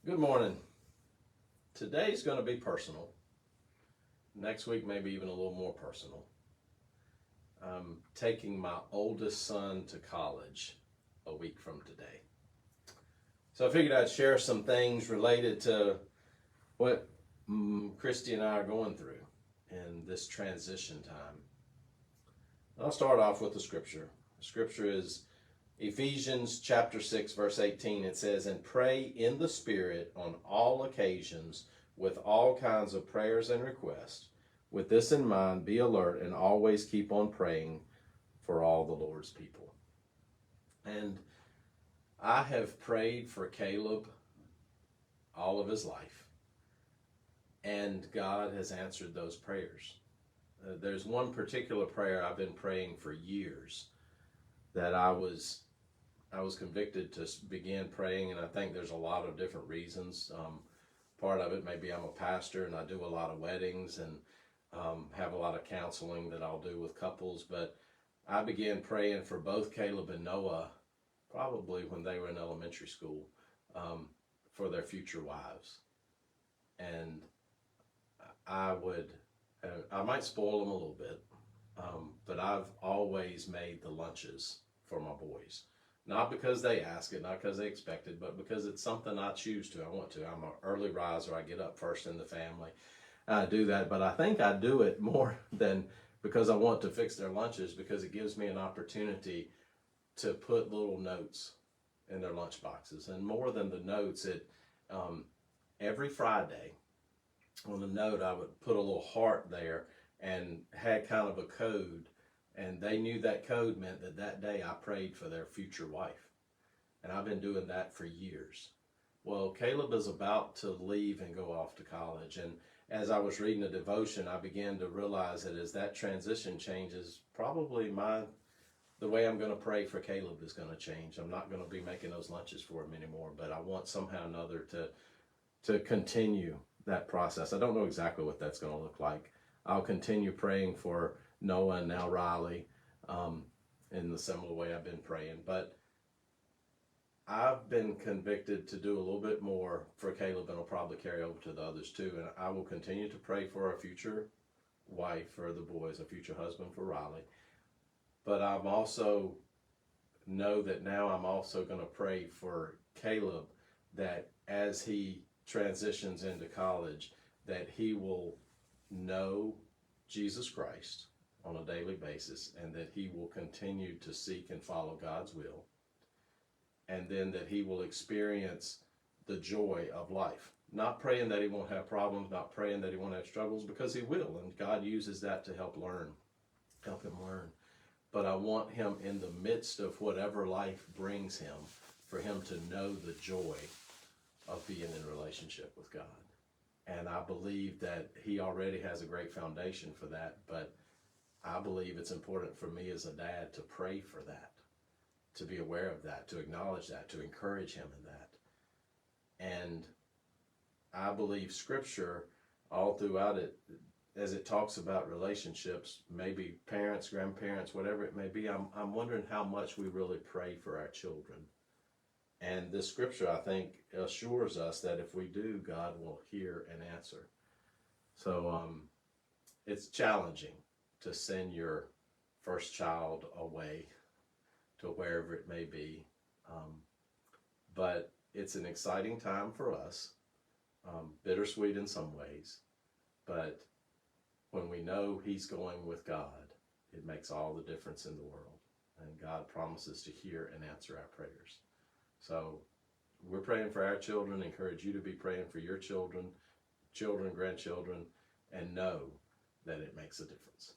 Good morning. Today's going to be personal. Next week, maybe even a little more personal. I'm taking my oldest son to college a week from today. So I figured I'd share some things related to what Christy and I are going through in this transition time. I'll start off with the scripture. The scripture is Ephesians chapter 6, verse 18. It says, "And pray in the Spirit on all occasions with all kinds of prayers and requests. With this in mind, be alert and always keep on praying for all the Lord's people." And I have prayed for Caleb all of his life, and God has answered those prayers. There's one particular prayer I've been praying for years that I was convicted to begin praying, and I think there's a lot of different reasons. Part of it maybe I'm a pastor and I do a lot of weddings and have a lot of counseling that I'll do with couples, but I began praying for both Caleb and Noah probably when they were in elementary school for their future wives. And I might spoil them a little bit, but I've always made the lunches for my boys. Not because they ask it, not because they expect it, but because it's something I choose to. I want to. I'm an early riser. I get up first in the family. I do that, but I think I do it more than because I want to fix their lunches, because it gives me an opportunity to put little notes in their lunch boxes. And more than the notes, every Friday on the note, I would put a little heart there and had kind of a code. And they knew that code meant that that day I prayed for their future wife. And I've been doing that for years. Well, Caleb is about to leave and go off to college. And as I was reading the devotion, I began to realize that as that transition changes, probably the way I'm going to pray for Caleb is going to change. I'm not going to be making those lunches for him anymore, but I want somehow or another to continue that process. I don't know exactly what that's going to look like. I'll continue praying for Noah and now Riley in the similar way I've been praying. But I've been convicted to do a little bit more for Caleb, and I'll probably carry over to the others too. And I will continue to pray for a future wife for the boys, a future husband for Riley. But I'm also know that now I'm also going to pray for Caleb, that as he transitions into college, that he will know Jesus Christ on a daily basis, and that he will continue to seek and follow God's will, and then that he will experience the joy of life. Not praying that he won't have problems, not praying that he won't have struggles, because he will, and God uses that to help him learn. But I want him in the midst of whatever life brings him, for him to know the joy of being in a relationship with God. And I believe that he already has a great foundation for that, but I believe it's important for me as a dad to pray for that, to be aware of that, to acknowledge that, to encourage him in that. And I believe Scripture all throughout it, as it talks about relationships, maybe parents, grandparents, whatever it may be, I'm wondering how much we really pray for our children. And this scripture, I think, assures us that if we do, God will hear and answer. So it's challenging to send your first child away to wherever it may be. But it's an exciting time for us, bittersweet in some ways. But when we know he's going with God, it makes all the difference in the world. And God promises to hear and answer our prayers. So we're praying for our children. Encourage you to be praying for your children, grandchildren, and know that it makes a difference.